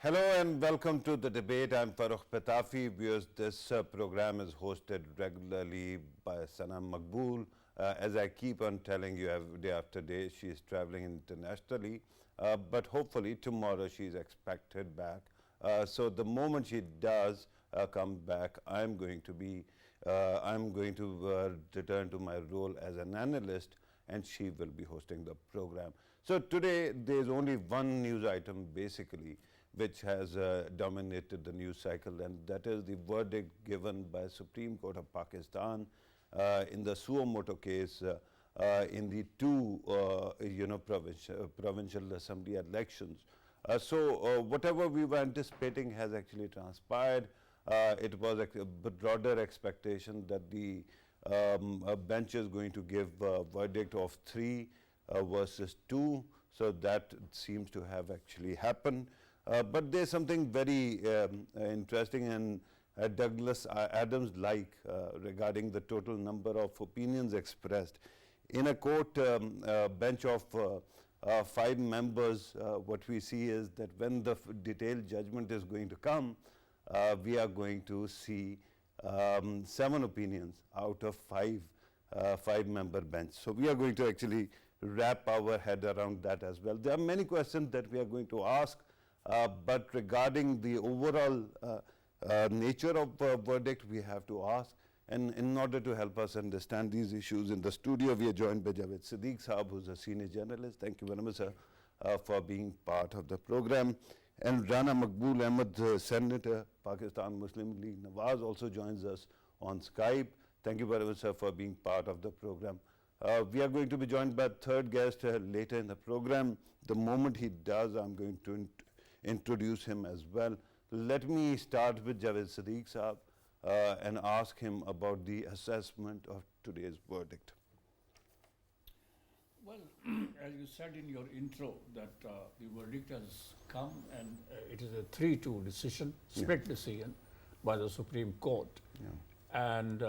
Hello and welcome to the debate. I'm Farooq Patafi. Viewers, this program is hosted regularly by Sanam Maqbool. As I keep on telling you day after day, she is traveling internationally, but hopefully tomorrow she is expected back. So the moment she does come back, I'm going to return to my role as an analyst, and she will be hosting the program. So today there's only one news item basically which has dominated the news cycle, and that is the verdict given by Supreme Court of Pakistan in the suo motu case in the two provincial assembly elections. So whatever we were anticipating has actually transpired. It was a broader expectation that the bench is going to give a verdict of 3 versus 2, so that seems to have actually happened. But there's something very interesting and Douglas Adams regarding the total number of opinions expressed. In a court bench of 5 members, what we see is that when the detailed judgment is going to come, we are going to see 7 opinions out of 5-member bench. So we are going to actually wrap our head around that as well. There are many questions that we are going to ask. But regarding the overall nature of the verdict, we have to ask. And in order to help us understand these issues in the studio, we are joined by Javed Siddiq Saab, who's a senior journalist. Thank you very much, sir, for being part of the program. And Rana Maqbool Ahmad, Senator, Pakistan Muslim League Nawaz, also joins us on Skype. Thank you very much, sir, for being part of the program. We are going to be joined by a third guest later in the program. The moment he does, I'm going to introduce him as well. Let me start with Javed Siddiq Saab and ask him about the assessment of today's verdict. Well, as you said in your intro that the verdict has come and it is a 3-2 decision, split decision by the Supreme Court. And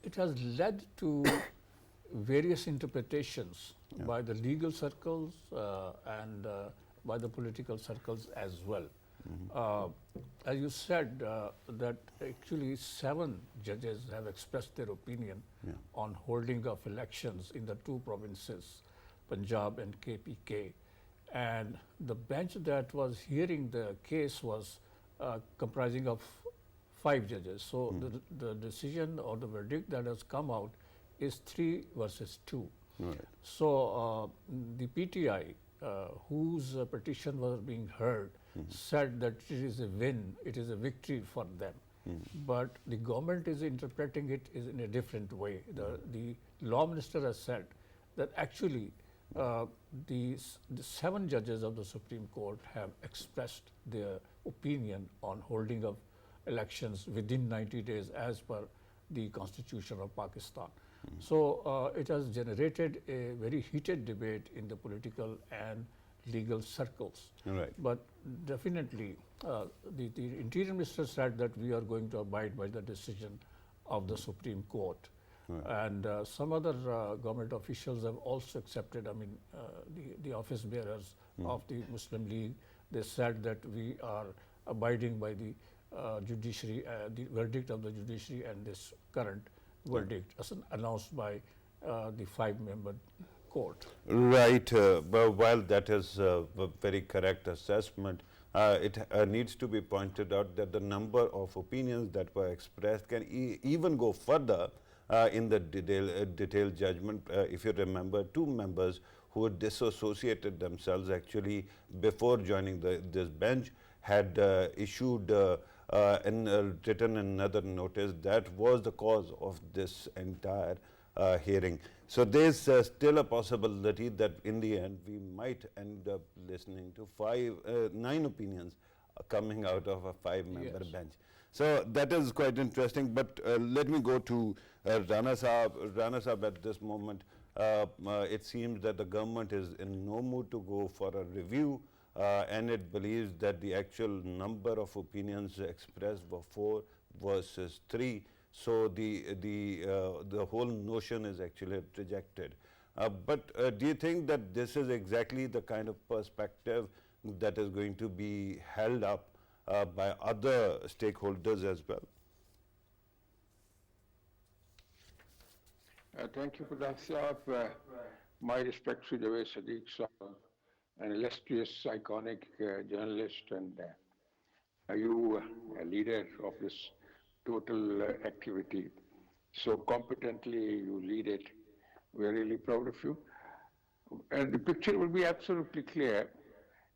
it has led to various interpretations by the legal circles and by the political circles as well. As you said, that actually 7 judges have expressed their opinion on holding of elections in the 2 provinces, Punjab and KPK. And the bench that was hearing the case was comprising of 5 judges. So the decision or the verdict that has come out is 3 versus 2. Right. So the PTI, whose petition was being heard, said that it is a win, it is a victory for them. But the government is interpreting it in a different way. The law minister has said that actually the 7 judges of the Supreme Court have expressed their opinion on holding of elections within 90 days as per the Constitution of Pakistan. So it has generated a very heated debate in the political and legal circles. Right. But definitely the Interior Minister said that we are going to abide by the decision of the Supreme Court. And some other government officials have also accepted, the office bearers of the Muslim League, they said that we are abiding by the judiciary, the verdict of the judiciary and this current verdict as announced by the 5-member court. Right. But while that is a very correct assessment, it needs to be pointed out that the number of opinions that were expressed can even go further in the detailed judgment. If you remember, 2 members who had disassociated themselves actually before joining this bench had issued and written another notice that was the cause of this entire hearing. So there's still a possibility that in the end we might end up listening to 9 opinions coming out of a 5-member bench. So that is quite interesting. But let me go to Rana Saab. Rana Saab, at this moment, it seems that the government is in no mood to go for a review. And it believes that the actual number of opinions expressed were 4 versus 3. So the whole notion is actually rejected. But do you think that this is exactly the kind of perspective that is going to be held up by other stakeholders as well? Thank you, Pradhan Sahab. My respects to Javed Siddiq Sahab, an illustrious, iconic journalist, and you, a leader of this total activity. So competently you lead it. We're really proud of you. And the picture will be absolutely clear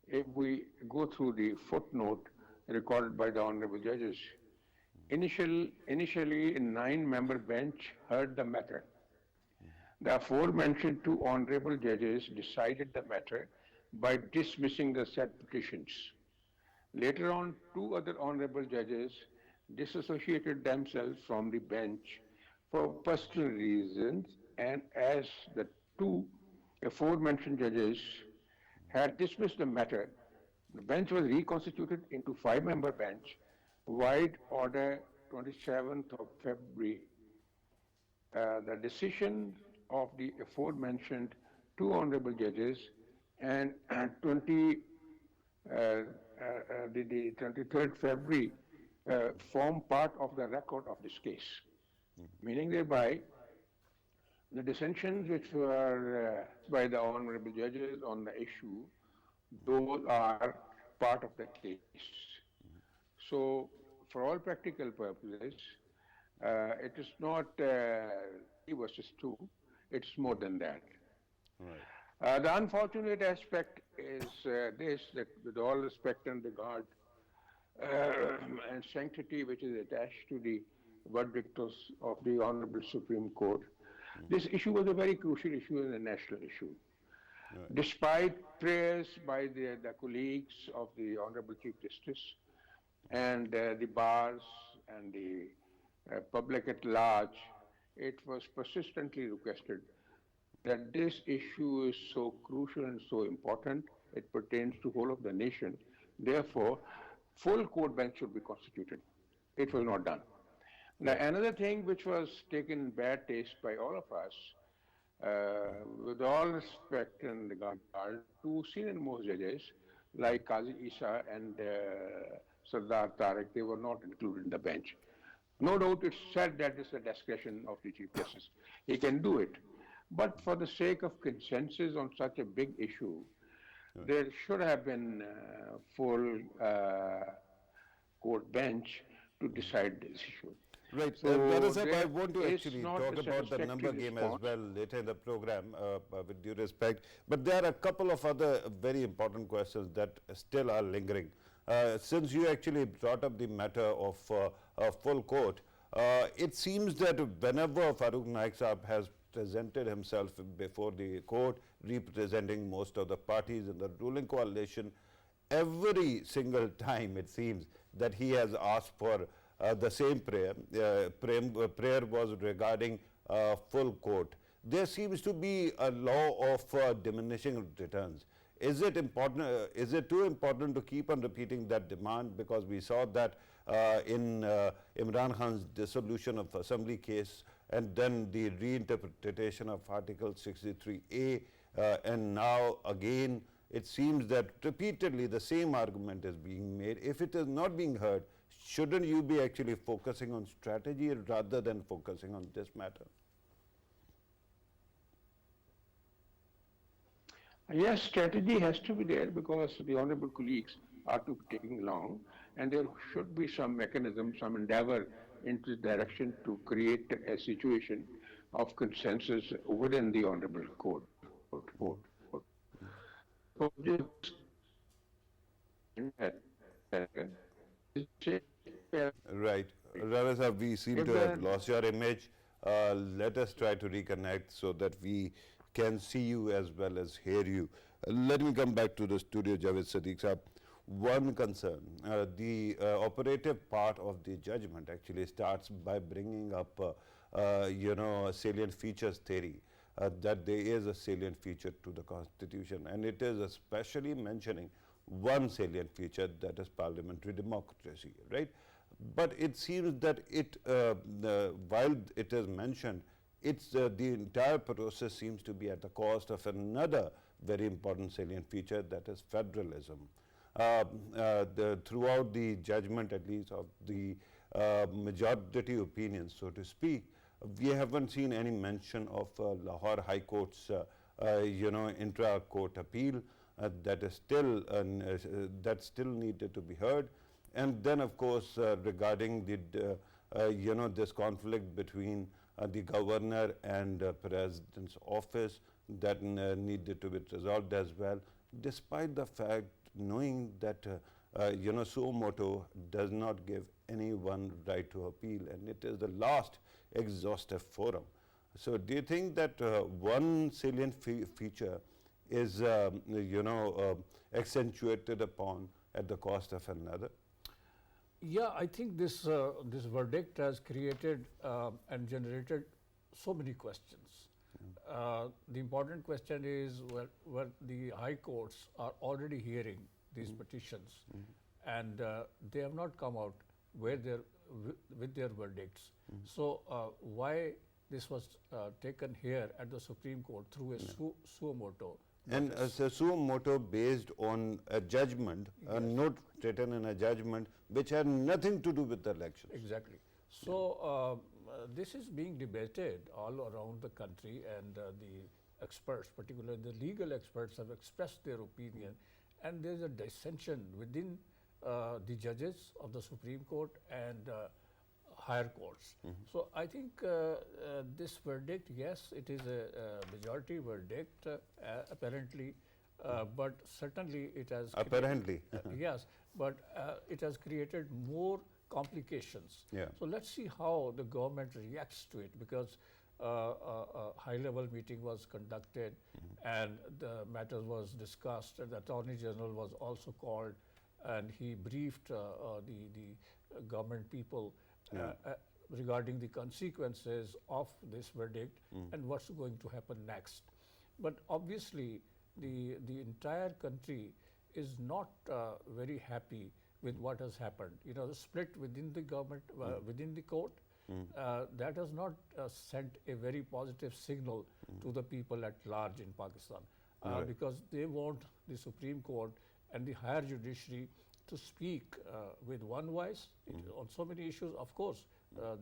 if we go through the footnote recorded by the honorable judges. Initially, a 9-member bench heard the matter. The aforementioned 2 honorable judges decided the matter by dismissing the said petitions. Later on, 2 other honorable judges disassociated themselves from the bench for personal reasons, and as the 2 aforementioned judges had dismissed the matter, the bench was reconstituted into 5-member bench, wide order 27th of February. The decision of the aforementioned 2 honorable judges and the 23rd February form part of the record of this case, meaning thereby the dissensions which were by the honorable judges on the issue, those are part of the case. So for all practical purposes, it is not 3 versus 2, it's more than that. Right. The unfortunate aspect is this, that with all respect and regard and sanctity which is attached to the verdict of the Honorable Supreme Court, this issue was a very crucial issue and a national issue. Right. Despite prayers by the colleagues of the Honorable Chief Justice and the bars and the public at large, it was persistently requested that this issue is so crucial and so important, it pertains to whole of the nation. Therefore, full court bench should be constituted. It was not done. Now, another thing which was taken in bad taste by all of us, with all respect and regard to senior-most judges like Qazi Isa and Sardar Tariq, they were not included in the bench. No doubt it's said that it's the discretion of the Chief Justice. He can do it. But for the sake of consensus on such a big issue, there should have been full court bench to decide this issue. Right. So I want to actually talk about the number game as well later in the program, with due respect. But there are a couple of other very important questions that still are lingering. Since you actually brought up the matter of full court, it seems that whenever Farooq Naik Saab has presented himself before the court, representing most of the parties in the ruling coalition, every single time it seems that he has asked for the same prayer. Prayer was regarding full court. There seems to be a law of diminishing returns. Is it important? Is it too important to keep on repeating that demand? Because we saw that in Imran Khan's dissolution of assembly case, and then the reinterpretation of Article 63A, and now again it seems that repeatedly the same argument is being made. If it is not being heard, shouldn't you be actually focusing on strategy rather than focusing on this matter? Yes, strategy has to be there because the honorable colleagues are to be taking long, and there should be some mechanism, some endeavor into the direction to create a situation of consensus within the honorable court. Right. Rana sir, we seem to have lost your image. Let us try to reconnect so that we can see you as well as hear you. Let me come back to the studio, Javed Siddiq Sahab. One concern, the operative part of the judgment actually starts by bringing up, salient features theory, that there is a salient feature to the Constitution, and it is especially mentioning one salient feature, that is parliamentary democracy, right? But it seems that it, while it is mentioned, it's the entire process seems to be at the cost of another very important salient feature, that is federalism. Throughout the judgment, at least of the majority opinions, so to speak, we haven't seen any mention of Lahore High Court's intra-court appeal that is still that still needed to be heard. And then, of course, regarding the this conflict between the governor and president's office, that needed to be resolved as well, despite the fact knowing that suo motu does not give anyone right to appeal, and it is the last exhaustive forum. So do you think that one salient feature is accentuated upon at the cost of another? Yeah, I think this this verdict has created and generated so many questions. The important question is where the high courts are already hearing these petitions, and they have not come out with their verdicts. So why this was taken here at the Supreme Court through a suo motu? And a suo motu based on a judgment, a note written in a judgment which had nothing to do with the elections. Exactly. So this is being debated all around the country, and the experts, particularly the legal experts, have expressed their opinion, and there is a dissension within the judges of the Supreme Court and higher courts. So I think this verdict, yes, it is a majority verdict apparently, but certainly it has Apparently. yes, but it has created more complications. Yeah. So let's see how the government reacts to it, because a high-level meeting was conducted and the matter was discussed, and the Attorney General was also called, and he briefed the government people regarding the consequences of this verdict and what's going to happen next. But obviously, the entire country is not very happy with what has happened. The split within the government, within the court, that has not sent a very positive signal to the people at large in Pakistan, because they want the Supreme Court and the higher judiciary to speak with one voice on so many issues. Of course,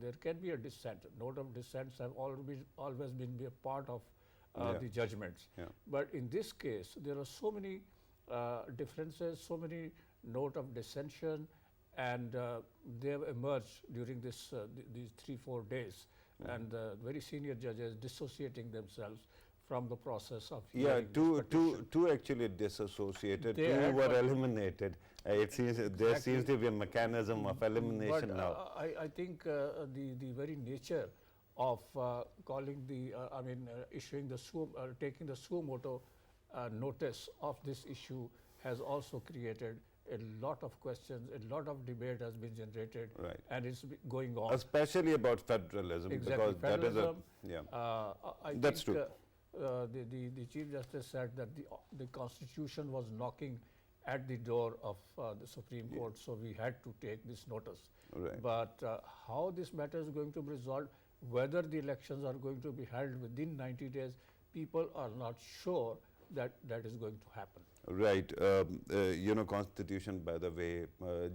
there can be a dissent. Note of dissents have always been a part of the judgments. But in this case, there are so many differences, so many note of dissension, and they have emerged during these 3-4 days, and very senior judges dissociating themselves from the process of two actually disassociated, two were eliminated. It seems there seems to be a mechanism of elimination now. I think the very nature of calling the issuing the taking the suo motu notice of this issue has also created a lot of questions, a lot of debate has been generated, and it's going on. Especially about federalism, exactly. Because federalism, that is I that's think, true. The Chief Justice said that the Constitution was knocking at the door of the Supreme Court, so we had to take this notice. But how this matter is going to be resolved, whether the elections are going to be held within 90 days, people are not sure that that is going to happen. Right. Constitution, by the way,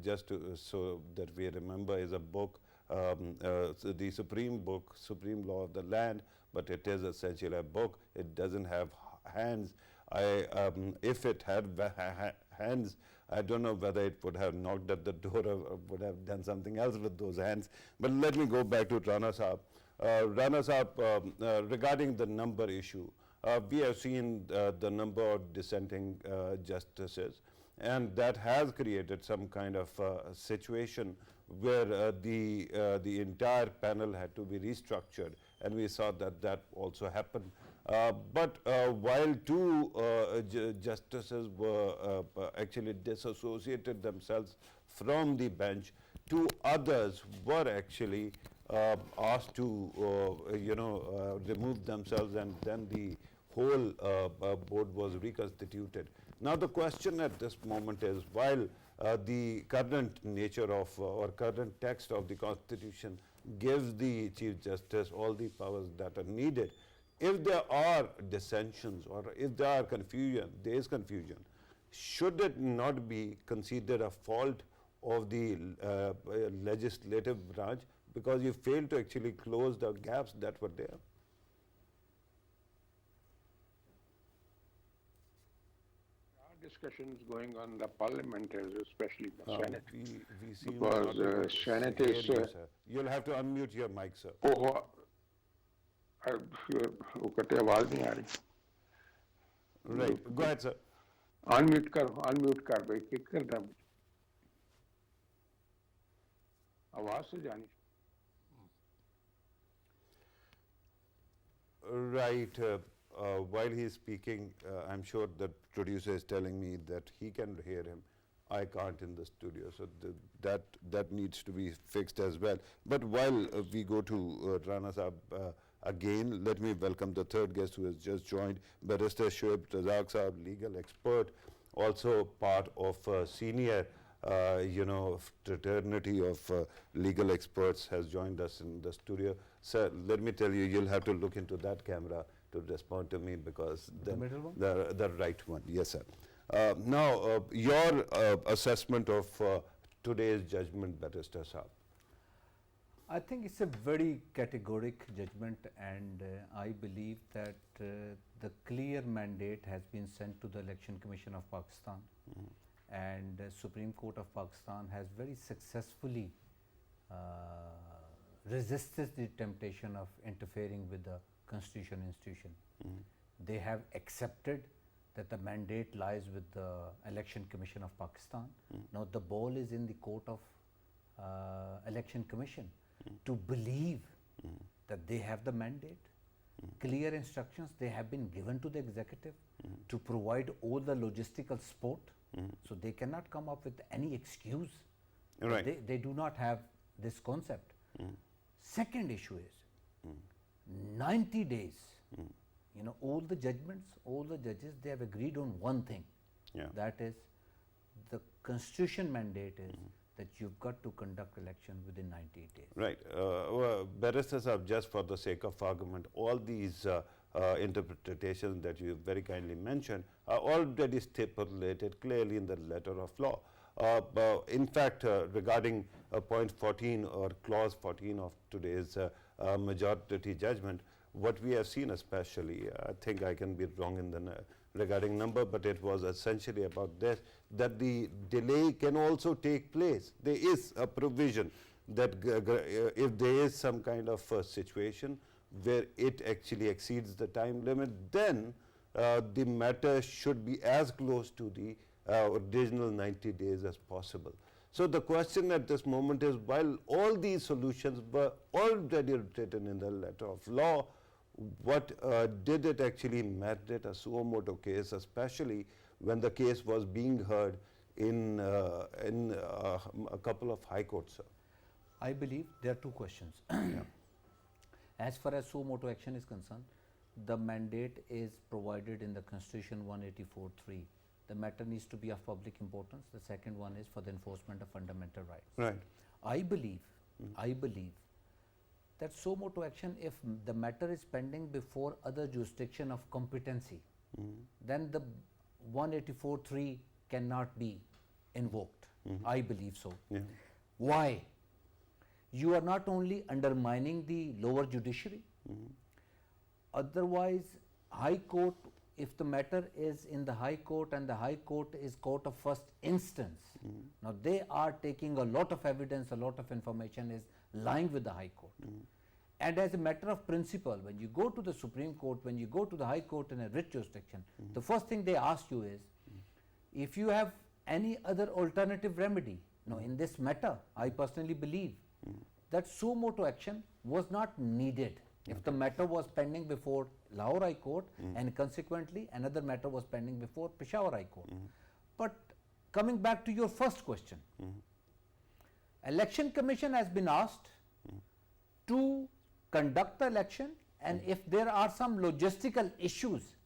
just so that we remember, is a book, the supreme book, supreme law of the land, but it is essentially a book. It doesn't have hands. If it had hands, I don't know whether it would have knocked at the door or would have done something else with those hands. But let me go back to Rana Saab. Rana Saab, regarding the number issue, we have seen the number of dissenting justices, and that has created some kind of situation where the entire panel had to be restructured, and we saw that that also happened. But while two justices were actually disassociated themselves from the bench, two others were actually asked to remove themselves, and then the whole board was reconstituted. Now the question at this moment is, while the current nature of or current text of the Constitution gives the Chief Justice all the powers that are needed if there are dissensions or if there are confusion, there is confusion, should it not be considered a fault of the legislative branch because you failed to actually close the gaps that were there? Discussions going on the parliament, especially the Senate. We seem Because not able to Senate hear is, you, sir. You'll have to unmute your mic, sir. वो कहते आवाज नहीं आ रही. Right, go ahead, sir. Unmute कर भाई, kick करना मुझे. आवाज से जानी. Right. While he is speaking, I'm sure that producer is telling me that he can hear him. I can't in the studio, so that needs to be fixed as well. But while we go to Rana Saab again, let me welcome the third guest who has just joined, Barrister Shoaib Razzaq Saab, legal expert, also part of senior fraternity of legal experts, has joined us in the studio. Sir, let me tell you, you'll have to look into that camera to respond to me because the middle one? The right one, yes, sir. Now, your assessment of today's judgment, Barrister Saab. I think it's a very categoric judgment, and I believe that the clear mandate has been sent to the Election Commission of Pakistan, and Supreme Court of Pakistan has very successfully resisted the temptation of interfering with the constitution institution. They have accepted that the mandate lies with the Election Commission of Pakistan. Now the ball is in the court of Election Commission to believe that they have the mandate. Clear instructions they have been given to the executive to provide all the logistical support, so they cannot come up with any excuse. Right. They do not have this concept. Second issue is 90 days. All the judgments, all the judges, they have agreed on one thing. That is, the constitution mandate is that you've got to conduct election within 90 days. Right. Barrister Saab, just for the sake of argument, all these interpretations that you very kindly mentioned are already stipulated clearly in the letter of law. In fact, regarding point 14 or clause 14 of today's majority judgment, what we have seen especially, I think I can be wrong in the regarding number, but it was essentially about this, that the delay can also take place. There is a provision that if there is some kind of situation where it actually exceeds the time limit, then the matter should be as close to the original 90 days as possible. So the question at this moment is, while all these solutions were already written in the letter of law, what did it actually merit a suo motu case, especially when the case was being heard in a couple of high courts, sir? I believe there are two questions. As far as suo motu action is concerned, the mandate is provided in the Constitution 184(3). The matter needs to be of public importance. The second one is for the enforcement of fundamental rights. Right. I believe that suo motu action, if the matter is pending before other jurisdiction of competency, then the 184(3) cannot be invoked. I believe so. Why? You are not only undermining the lower judiciary, otherwise High Court, if the matter is in the High Court and the High Court is court of first instance, now they are taking a lot of evidence, a lot of information is lying with the High Court. And as a matter of principle, when you go to the Supreme Court, when you go to the High Court in a writ jurisdiction, the first thing they ask you is, if you have any other alternative remedy. Now in this matter, I personally believe that suo motu action was not needed if the matter was pending before Lahore High Court and consequently another matter was pending before Peshawar High Court. But coming back to your first question, Election Commission has been asked to conduct the election, and if there are some logistical issues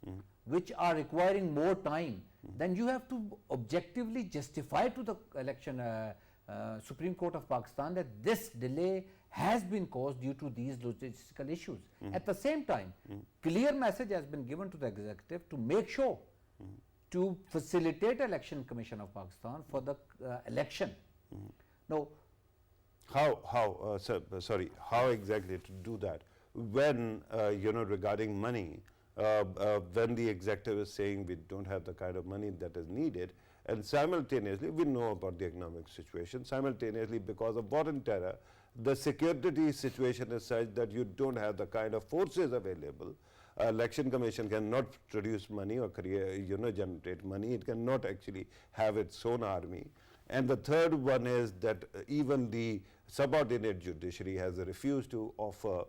which are requiring more time, then you have to objectively justify to the election Supreme Court of Pakistan that this delay has been caused due to these logistical issues. At the same time, clear message has been given to the executive to make sure to facilitate Election Commission of Pakistan for the election. Now, how exactly to do that? When, regarding money, when the executive is saying we don't have the kind of money that is needed, and simultaneously we know about the economic situation, simultaneously because of war and terror, the security situation is such that you don't have the kind of forces available. Election Commission cannot produce money or create, generate money. It cannot actually have its own army. And the third one is that even the subordinate judiciary has refused to offer,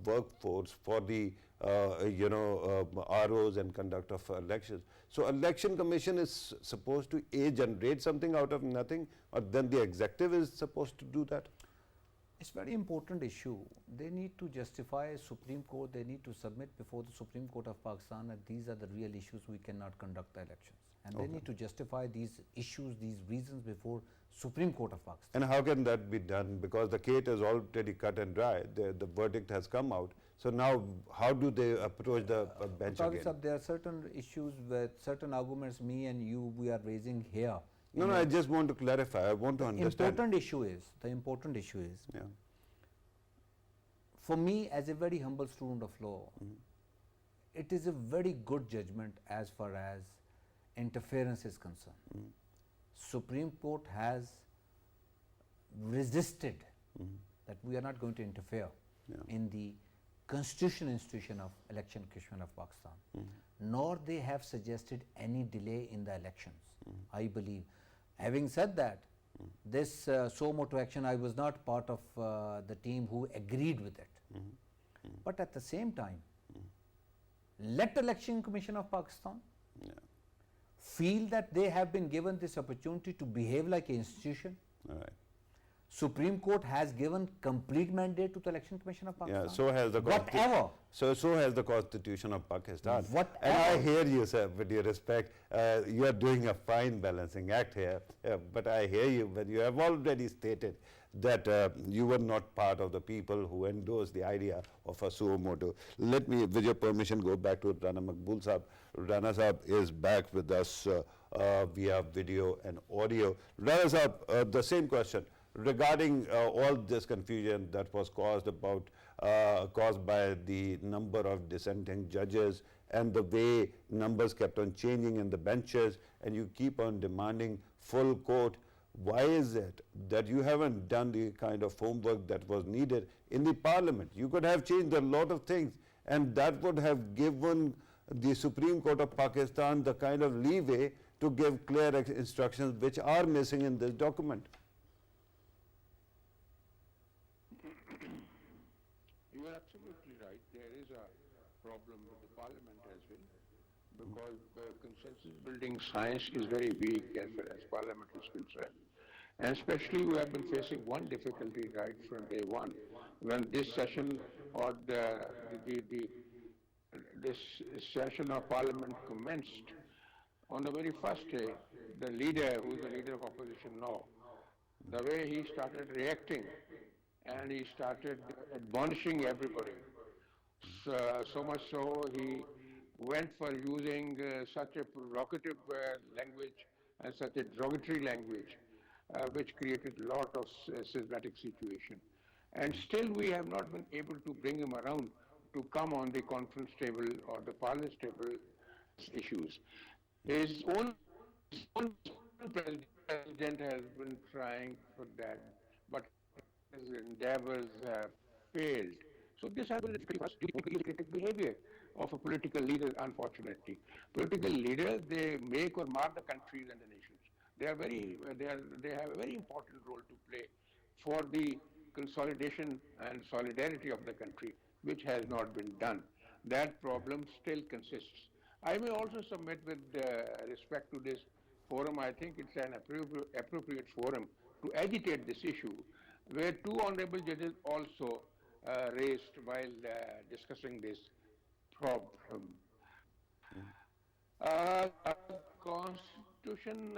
workforce for the, ROs and conduct of elections. So Election Commission is supposed to generate something out of nothing, or then the executive is supposed to do that? it's a very important issue. They need to justify Supreme Court, they need to submit before the Supreme Court of Pakistan that these are the real issues, we cannot conduct the elections. And they need to justify these issues, these reasons before Supreme Court of Pakistan. And how can that be done? Because the case is already cut and dry, the verdict has come out. So now how do they approach the bench again? There are certain issues with certain arguments me and you, we are raising here. No, I just want to clarify, I want to understand. The important issue is, yeah. For me as a very humble student of law, it is a very good judgment as far as interference is concerned. Supreme Court has resisted that we are not going to interfere in the constitutional institution of Election Commission of Pakistan, nor they have suggested any delay in the elections, I believe. Having said that, this so motu action, I was not part of the team who agreed with it. But at the same time, let Election Commission of Pakistan feel that they have been given this opportunity to behave like an institution. All right. Supreme Court has given complete mandate to the Election Commission of Pakistan. Yeah, so has the whatever. So has the Constitution of Pakistan. Whatever. And I hear you, sir, with your respect, you are doing a fine balancing act here. But I hear you when you have already stated that you were not part of the people who endorsed the idea of a suo motu. Let me, with your permission, go back to Rana Maqbool Saab. Rana Saab is back with us via video and audio. Rana Saab, the same question. Regarding all this confusion that was caused by the number of dissenting judges and the way numbers kept on changing in the benches, and you keep on demanding full court, why is it that you haven't done the kind of homework that was needed in the parliament? You could have changed a lot of things, and that would have given the Supreme Court of Pakistan the kind of leeway to give clear instructions which are missing in this document. You are absolutely right. There is a problem with the parliament as well, because consensus building science is very weak as far as parliament is concerned. And especially we have been facing one difficulty right from day one. When this session or this session of parliament commenced, on the very first day, the leader, who is the leader of opposition now, the way he started reacting, and he started admonishing everybody. So much so, he went for using such a provocative language and such a derogatory language, which created a lot of schismatic situation. And still we have not been able to bring him around to come on the conference table or the parliament table issues. His own president has been trying for that, but his endeavors have failed. So this has been a behavior of a political leader, unfortunately. Political leaders, they make or mar the countries and the nations. They have a very important role to play for the consolidation and solidarity of the country, which has not been done. That problem still consists. I may also submit, with respect to this forum, I think it's an appropriate forum to agitate this issue, where two honorable judges also raised while discussing this problem. Constitution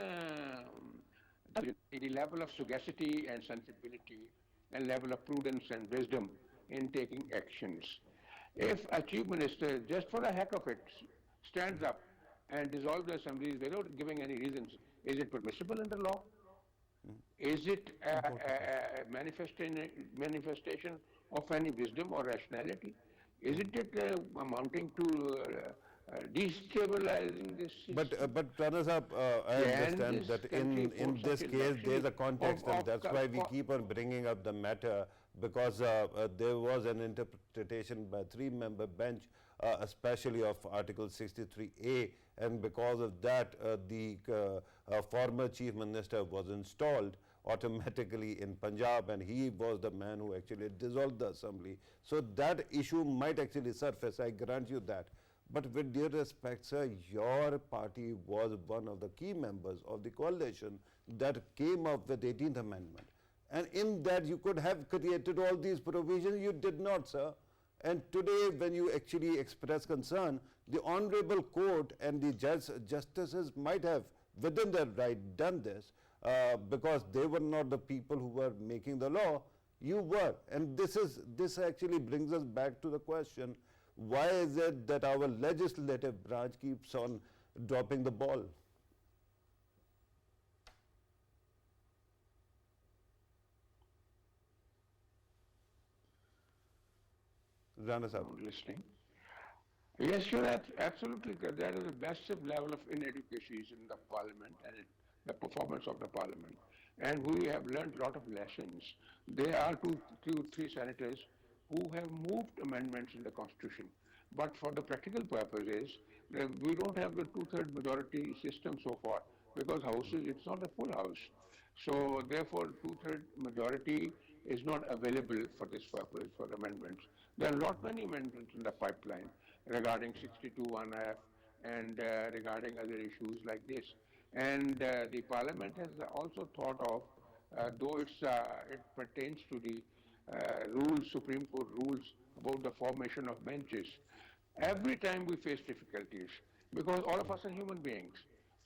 the level of sagacity and sensibility and level of prudence and wisdom in taking actions. If a chief minister, just for the heck of it, stands up and dissolves the assemblies without giving any reasons, is it permissible under law? Is it a manifestation of any wisdom or rationality? Isn't it amounting to destabilizing this system? But Rana Sahab, I understand that in this case there is a context, and that's why we keep on bringing up the matter, because there was an interpretation by 3-member bench, especially of Article 63A, and because of that the former Chief Minister was installed automatically in Punjab, and he was the man who actually dissolved the assembly. So that issue might actually surface, I grant you that. But with due respect, sir, your party was one of the key members of the coalition that came up with 18th Amendment. And in that you could have created all these provisions, you did not, sir. And today when you actually express concern, the Honorable Court and the justices might have within their right done this, because they were not the people who were making the law, you were. And this actually brings us back to the question, why is it that our legislative branch keeps on dropping the ball? Rana Sahab. Listening. Yes, you're absolutely correct. There is a massive level of inadequacies in the parliament and the performance of the parliament. And we have learned a lot of lessons. There are three senators who have moved amendments in the constitution. But for the practical purposes, we don't have the 2/3 majority system so far, because houses, it's not a full house. So therefore, 2/3 majority is not available for this purpose, for amendments. There are many amendments in the pipeline regarding 62(1)(f) and regarding other issues like this. And the parliament has also thought of, though it pertains to the rules, Supreme Court rules about the formation of benches, every time we face difficulties, because all of us are human beings.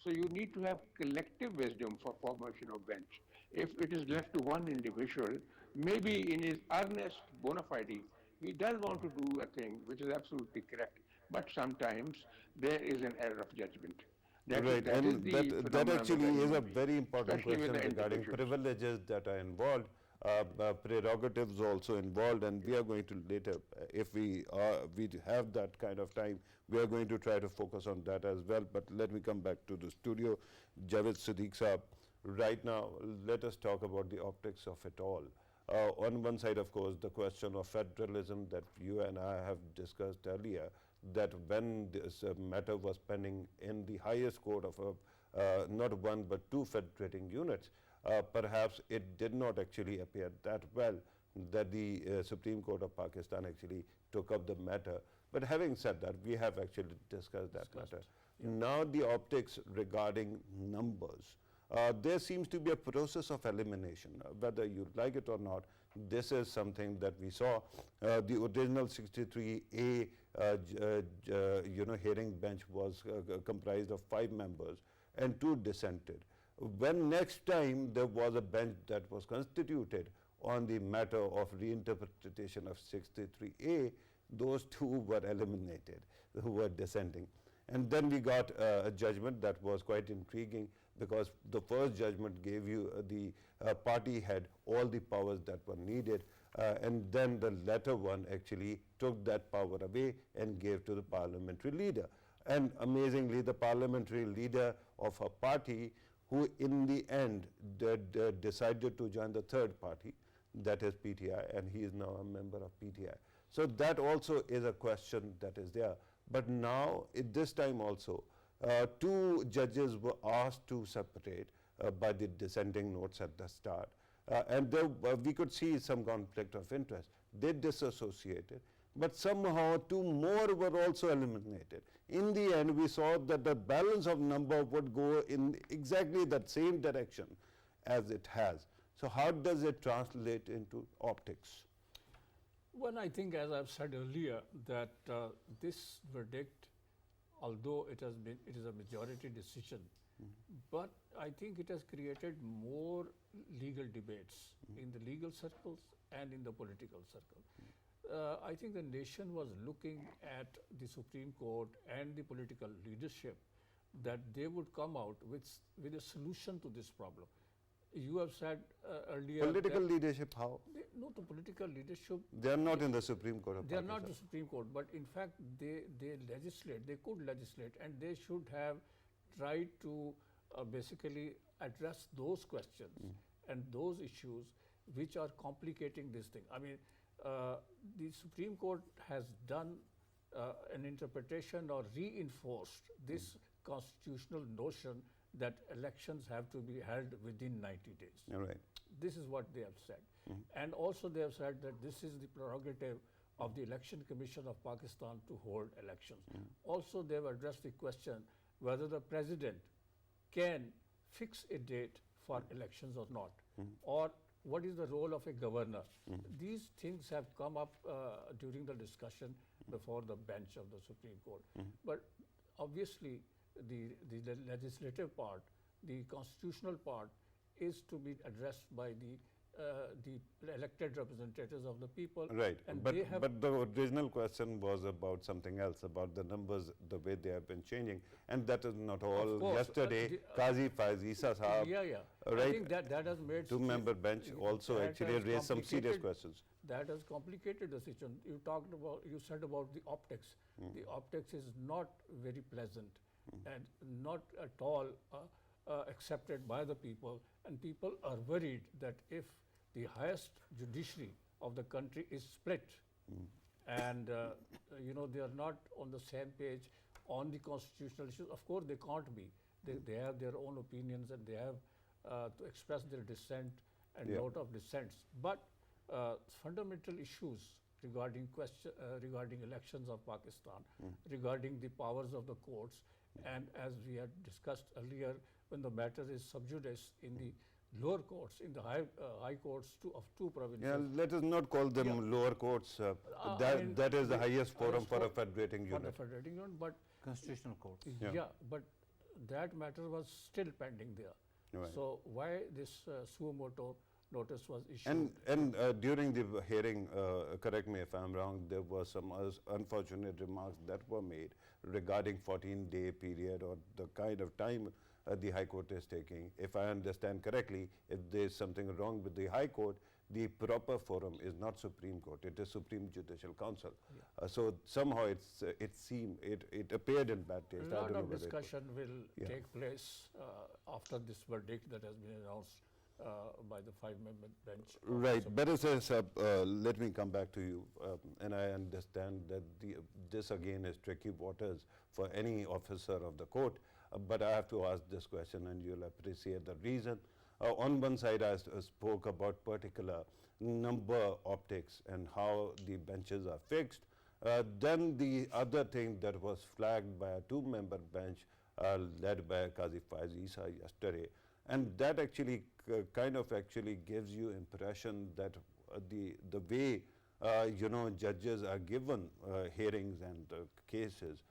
So you need to have collective wisdom for formation of bench. If it is left to one individual, maybe in his earnest bona fide, he does want to do a thing which is absolutely correct, but sometimes there is an error of judgment. Right, and that actually is a very important question regarding privileges that are involved, prerogatives also involved, and we are going to later, if we have that kind of time, we are going to try to focus on that as well. But let me come back to the studio. Javed, Siddiq Saab, right now let us talk about the optics of it all. On one side, of course, the question of federalism that you and I have discussed earlier, that when this matter was pending in the highest court of not one but two federating units, perhaps it did not actually appear that well that the Supreme Court of Pakistan actually took up the matter. But having said that, we have actually discussed that matter. Yeah. Now the optics regarding numbers. There seems to be a process of elimination, whether you like it or not. This is something that we saw. The original 63A hearing bench was comprised of 5 members and 2 dissented. When next time there was a bench that was constituted on the matter of reinterpretation of 63A, those 2 were eliminated who were dissenting. And then we got a judgment that was quite intriguing, because the first judgment gave you the party had all the powers that were needed, and then the latter one actually took that power away and gave to the parliamentary leader. And amazingly, the parliamentary leader of a party who in the end decided to join the third party, that is PTI, and he is now a member of PTI. So that also is a question that is there. But now, at this time also, 2 judges were asked to separate by the dissenting notes at the start. And there, we could see some conflict of interest. They disassociated, but somehow 2 more were also eliminated. In the end, we saw that the balance of number would go in exactly that same direction as it has. So how does it translate into optics? Well, I think, as I've said earlier, that this verdict, although it is a majority decision, But I think it has created more legal debates in the legal circles and in the political circle. I think the nation was looking at the Supreme Court and the political leadership that they would come out with a solution to this problem. You have said earlier. Political leadership, how? No, the political leadership. They are not in the Supreme Court of They are Pakistan. not the Supreme Court, but in fact they legislate, they could legislate, and they should have tried to basically address those questions and those issues which are complicating this thing. I mean, the Supreme Court has done an interpretation or reinforced this constitutional notion that elections have to be held within 90 days. All right. This is what they have said. And also they have said that this is the prerogative of the Election Commission of Pakistan to hold elections. Also they have addressed the question whether the president can fix a date for elections or not, or what is the role of a governor. These things have come up during the discussion before the bench of the Supreme Court. But obviously the legislative part, the constitutional part is to be addressed by the elected representatives of the people. Right, And but they have the original question was about something else, about the numbers, the way they have been changing, and that is not all. course, Yesterday, Qazi Faiz Isa Sahab, I right, think that has made two-member bench also that actually has raised some serious complicated- questions. That has complicated the situation. You said about the optics. The optics is not very pleasant and not at all accepted by the people, and people are worried that if the highest judiciary of the country is split and you know, they are not on the same page on the constitutional issues, of course they can't be. They have their own opinions and they have to express their dissent and Yeah. lot of dissents. But fundamental issues regarding regarding elections of Pakistan, regarding the powers of the courts, and as we had discussed earlier, when the matter is sub judice in the lower courts, in the high courts of two provinces. Yeah, let us not call them Yeah. lower courts. I mean, That is the highest forum highest for a for- federating for the unit. federating unit, but Constitutional courts. Yeah. but that matter was still pending there. Right. So why this suo motu notice was issued? And during the hearing, correct me if I'm wrong, there were some unfortunate remarks that were made regarding 14-day period or the kind of time the High Court is taking. If I understand correctly, if there is something wrong with the High Court, the proper forum is not Supreme Court, it is Supreme Judicial Council. So somehow it appeared in bad taste. A I don't lot know of whether it was- discussion will Yeah. take place after this verdict that has been announced by the 5-member bench. of the Right, Supreme Barrister Sahab, let me come back to you, and I understand that this again is tricky waters for any officer of the court, but I have to ask this question and you'll appreciate the reason. On one side I spoke about particular number optics and how the benches are fixed. Then the other thing that was flagged by a 2-member bench led by Qazi Faiz Isa yesterday, and that actually kind of actually gives you impression that the way you know, judges are given hearings and cases,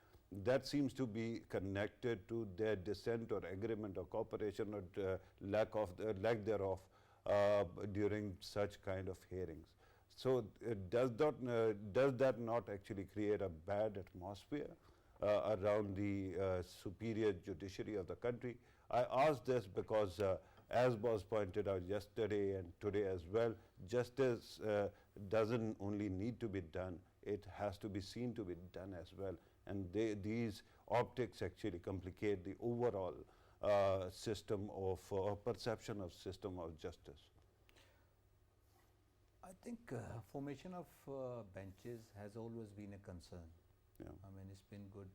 that seems to be connected to their dissent or agreement or cooperation or lack thereof during such kind of hearings. So does that not actually create a bad atmosphere around the superior judiciary of the country? I ask this because as was pointed out yesterday and today as well, justice doesn't only need to be done, it has to be seen to be done as well. And these optics actually complicate the overall system of perception of system of justice. I think formation of benches has always been a concern. Yeah. I mean, it's been good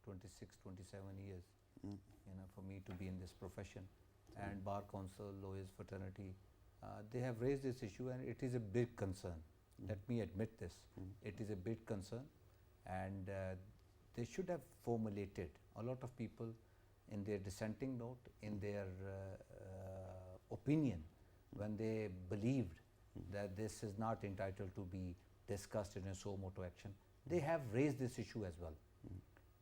26, 27 years, you know, for me to be in this profession. And Bar Council, lawyers fraternity, they have raised this issue and it is a big concern. Let me admit this. It is a big concern, and they should have formulated, a lot of people in their dissenting note, in their opinion, when they believed that this is not entitled to be discussed in a suo motu action, they have raised this issue as well.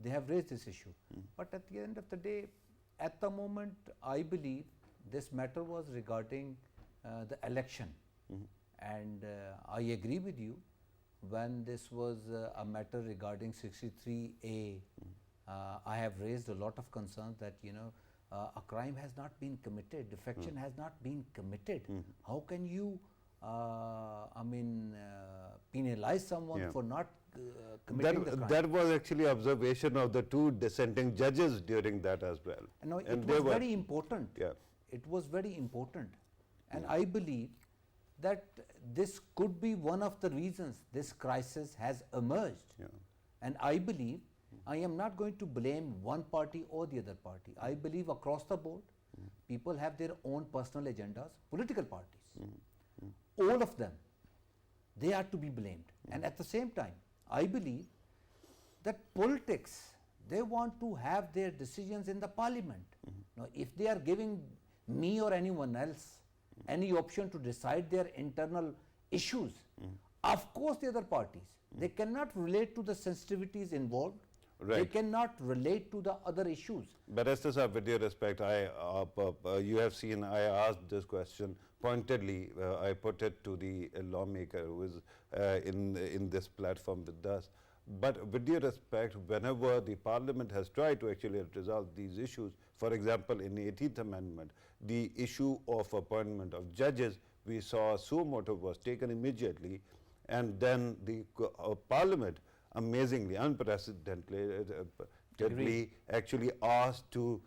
They have raised this issue. But at the end of the day, at the moment, I believe this matter was regarding the election. And I agree with you, when this was a matter regarding 63A, I have raised a lot of concerns that, a crime has not been committed, defection has not been committed. How can you, penalize someone for not committing the crime? That was actually observation of the two dissenting judges during that as well. No, it was very important. Yeah. It was very important. And I believe that this could be one of the reasons this crisis has emerged. Yeah. And I believe, I am not going to blame one party or the other party. I believe across the board, people have their own personal agendas, political parties. All of them, they are to be blamed. And at the same time, I believe that politics, they want to have their decisions in the parliament. Now, if they are giving me or anyone else any option to decide their internal issues, of course the other parties, they cannot relate to the sensitivities involved. They cannot relate to the other issues. Barrister Saab, with due respect, you have seen I asked this question pointedly. I put it to the lawmaker who is in this platform with us. But with due respect, whenever the Parliament has tried to actually resolve these issues, for example, in the 18th Amendment, the issue of appointment of judges, we saw suo motu was taken immediately, and then the Parliament, amazingly, unprecedentedly, actually asked to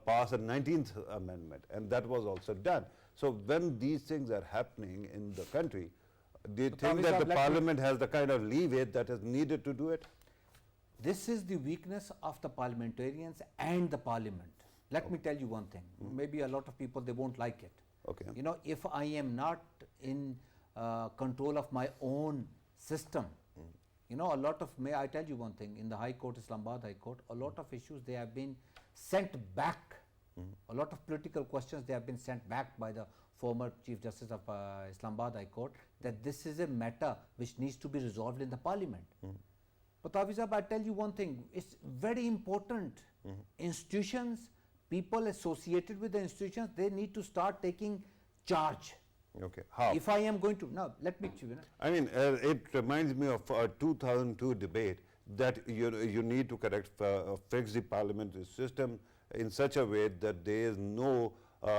pass a 19th Amendment, and that was also done. So when these things are happening in the country, do you think that the Parliament has the kind of leeway that is needed to do it? This is the weakness of the parliamentarians and the Parliament. Let me tell you one thing. Maybe a lot of people, they won't like it. Okay. If I am not in control of my own system, a lot of, may I tell you one thing, in the High Court, Islamabad High Court, a lot of issues, they have been sent back. A lot of political questions, they have been sent back by the former Chief Justice of Islamabad High Court, that this is a matter which needs to be resolved in the Parliament. But Hafiz Saab, I tell you one thing, it's very important. Institutions, people associated with the institutions, they need to start taking charge. Okay, how? If I am going to, now let me, I mean, it reminds me of a 2002 debate that you need to fix the parliamentary system in such a way that there is no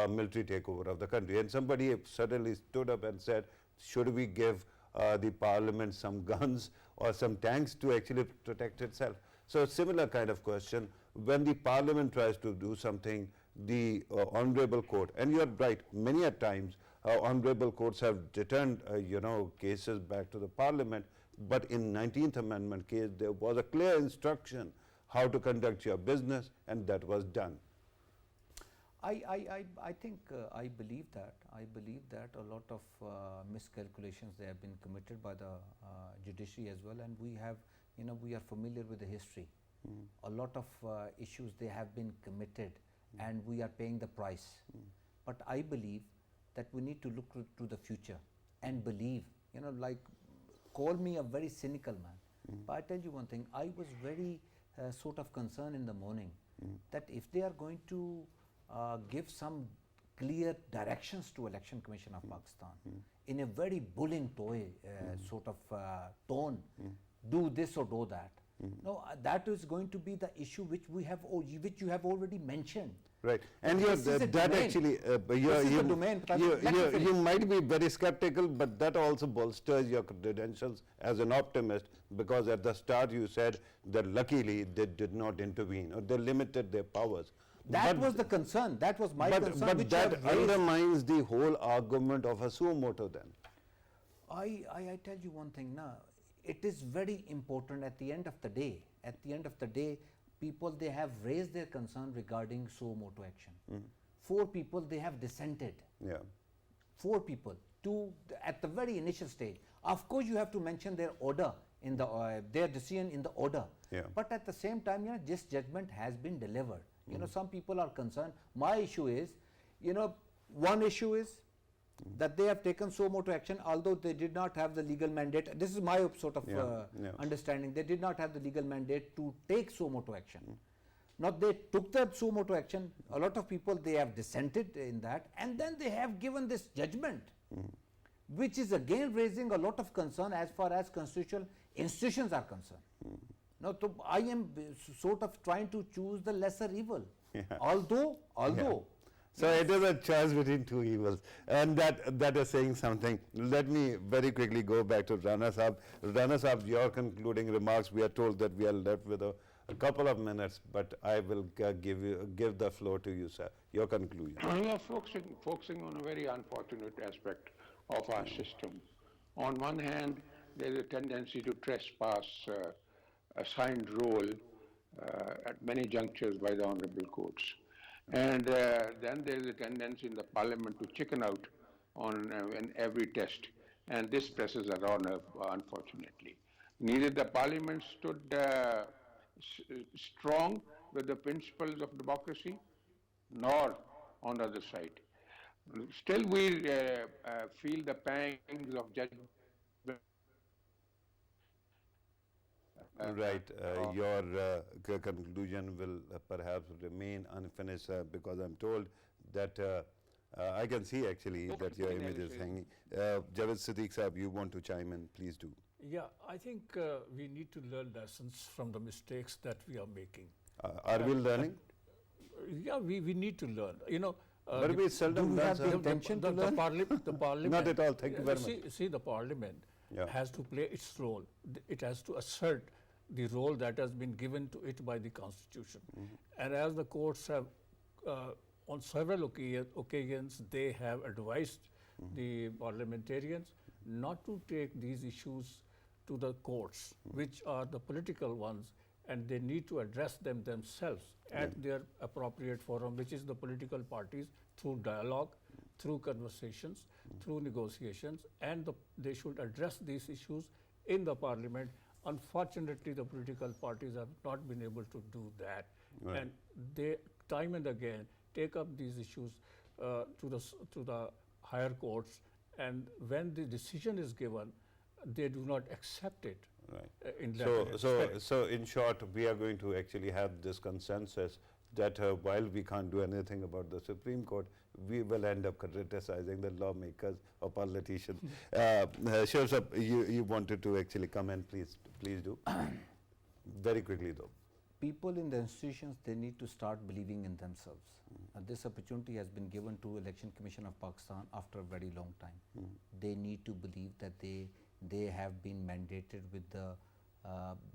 military takeover of the country. And somebody suddenly stood up and said, should we give the parliament some guns or some tanks to actually protect itself? So similar kind of question, when the parliament tries to do something, the honorable court, and you are right, many a times honorable courts have returned cases back to the parliament, but in 19th Amendment case there was a clear instruction how to conduct your business, and that was done. I think I believe that. I believe that a lot of miscalculations, they have been committed by the judiciary as well, and we have, we are familiar with the history. A lot of issues, they have been committed, and we are paying the price. But I believe that we need to look to the future and believe, like, call me a very cynical man, but I tell you one thing, I was very sort of concerned in the morning that if they are going to give some clear directions to Election Commission of Pakistan in a very bullying sort of tone, do this or do that. No, that is going to be the issue which you have already mentioned. Right, and you might be very skeptical, but that also bolsters your credentials as an optimist, because at the start you said that luckily they did not intervene or they limited their powers. That was the concern. That was my concern. But that undermines the whole argument of a suo motu then. I tell you one thing now. It is very important at the end of the day. At the end of the day, people, they have raised their concern regarding suo motu action. 4 people, they have dissented. Yeah. 4 people, 2 at the very initial stage. Of course, you have to mention their order in the their decision in the order. Yeah. But at the same time, this judgment has been delivered. Some people are concerned. My issue is, one issue is that they have taken suo motu action, although they did not have the legal mandate. This is my sort of understanding. They did not have the legal mandate to take suo motu action. Now they took the suo motu action, a lot of people they have dissented in that, and then they have given this judgment, which is again raising a lot of concern as far as constitutional institutions are concerned. Now, so I am sort of trying to choose the lesser evil, although So it is a choice between two evils, and that is saying something. Let me very quickly go back to Rana Saab. Rana Saab, your concluding remarks. We are told that we are left with a couple of minutes, but I will give the floor to you, sir. Your conclusion. We are focusing on a very unfortunate aspect of our system. On one hand, there is a tendency to trespass assigned role at many junctures by the honorable courts. And then there is a tendency in the parliament to chicken out on in every test, and this presses a honor, unfortunately. Neither the parliament stood strong with the principles of democracy, nor on the other side. Still we feel the pangs of judgment. Right. Your conclusion will perhaps remain unfinished because I'm told that I can see actually that your image is hanging. Javed Siddiq Saab, you want to chime in, please do. Yeah, I think we need to learn lessons from the mistakes that we are making. Are we learning? Yeah, we need to learn. You know, But we seldom learn, sir. the parliament. Not at all. Thank you very much. See, the parliament Yeah. has to play its role. It has to assert the role that has been given to it by the Constitution. And as the courts have, on several occasions, they have advised the parliamentarians not to take these issues to the courts, which are the political ones, and they need to address them themselves at their appropriate forum, which is the political parties, through dialogue, through conversations, through negotiations, and they should address these issues in the parliament. Unfortunately, the political parties have not been able to do that. Right. And they time and again take up these issues to the higher courts, and when the decision is given, they do not accept it. Right. In that So in short, we are going to actually have this consensus that while we can't do anything about the Supreme Court, we will end up criticizing the lawmakers or politicians. Shoaib Saab, you wanted to actually come in, please do. Very quickly though. people in the institutions, they need to start believing in themselves. This opportunity has been given to Election Commission of Pakistan after a very long time. They need to believe that they have been mandated with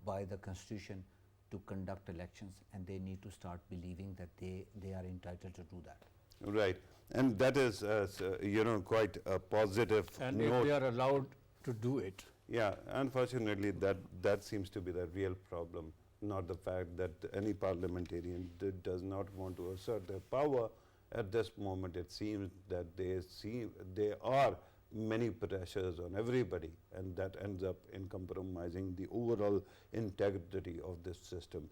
by the Constitution to conduct elections, and they need to start believing that they are entitled to do that. Right, and that is quite a positive and note. if they are allowed to do it. Yeah, unfortunately that seems to be the real problem, not the fact that any parliamentarian does not want to assert their power. At this moment it seems that there are many pressures on everybody, and that ends up in compromising the overall integrity of this system.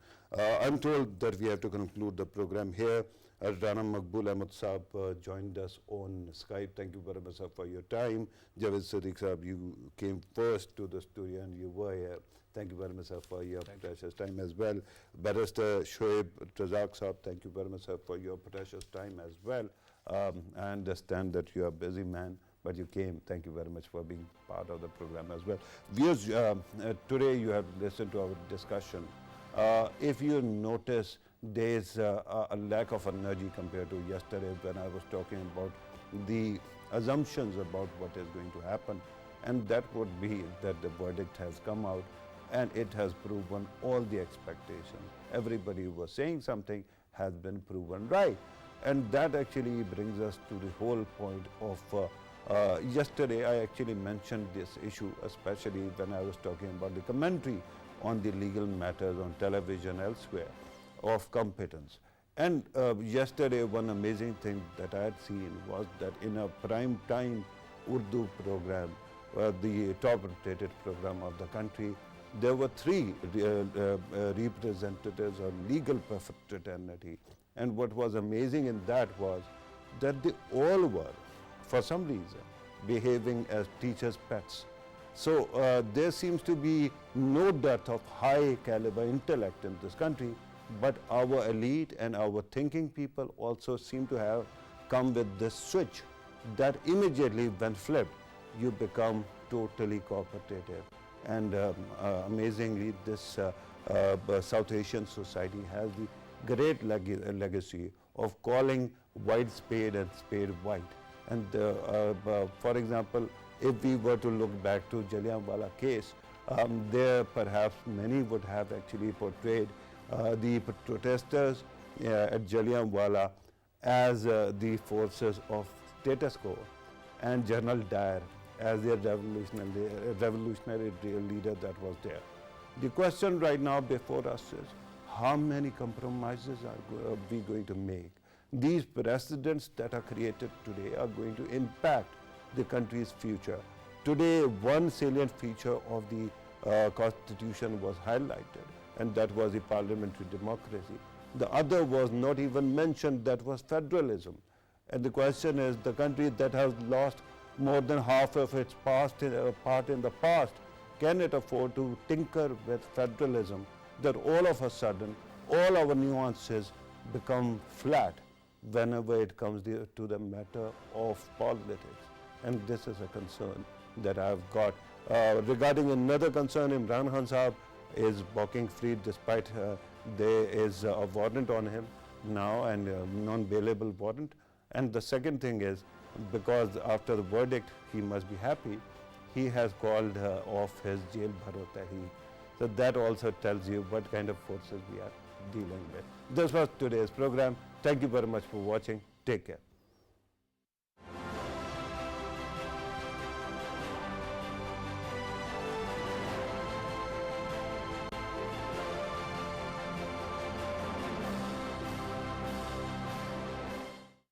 I'm told that we have to conclude the program here. Rana Maqbool Ahmad Saab joined us on Skype. Thank you very much, sir, for your time. Javed Siddiq Saab, you came first to the studio and you were here. Thank you very much, sir, for your precious time as well. Barrister Shoaib Razzaq Saab, thank you very much, sir, for your precious time as well. I understand that you are a busy man, but you came. Thank you very much for being part of the program as well. Viewers, today you have listened to our discussion. If you notice, there is a lack of energy compared to yesterday when I was talking about the assumptions about what is going to happen, and that would be that the verdict has come out and it has proven all the expectations. Everybody who was saying something has been proven right, and that actually brings us to the whole point of yesterday. I actually mentioned this issue, especially when I was talking about the commentary on the legal matters on television elsewhere of competence. And yesterday one amazing thing that I had seen was that in a prime time Urdu program, the top rated program of the country, there were three representatives of legal fraternity. And what was amazing in that was that they all were, for some reason, behaving as teachers' pets. So there seems to be no dearth of high caliber intellect in this country, But our elite and our thinking people also seem to have come with this switch that immediately when flipped, you become totally cooperative. And amazingly, this South Asian society has the great legacy of calling white spade and spade white. And for example, if we were to look back to Jallianwala case, there perhaps many would have actually portrayed the protesters at Jallianwala as the forces of status quo, and General Dyer as their revolutionary leader that was there. The question right now before us is, how many compromises are we going to make? These precedents that are created today are going to impact the country's future. Today, one salient feature of the Constitution was highlighted, and that was the parliamentary democracy. The other was not even mentioned, that was federalism. And the question is, the country that has lost more than half of its part in the past, can it afford to tinker with federalism, that all of a sudden, all our nuances become flat whenever it comes to the matter of politics? And this is a concern that I've got. Regarding another concern, Imran Khan Sahab is walking free despite there is a warrant on him now, and non-bailable warrant. And the second thing is, because after the verdict he must be happy, he has called off his jail bharota. So that also tells you what kind of forces we are dealing with. This was today's program. Thank you very much for watching. Take care.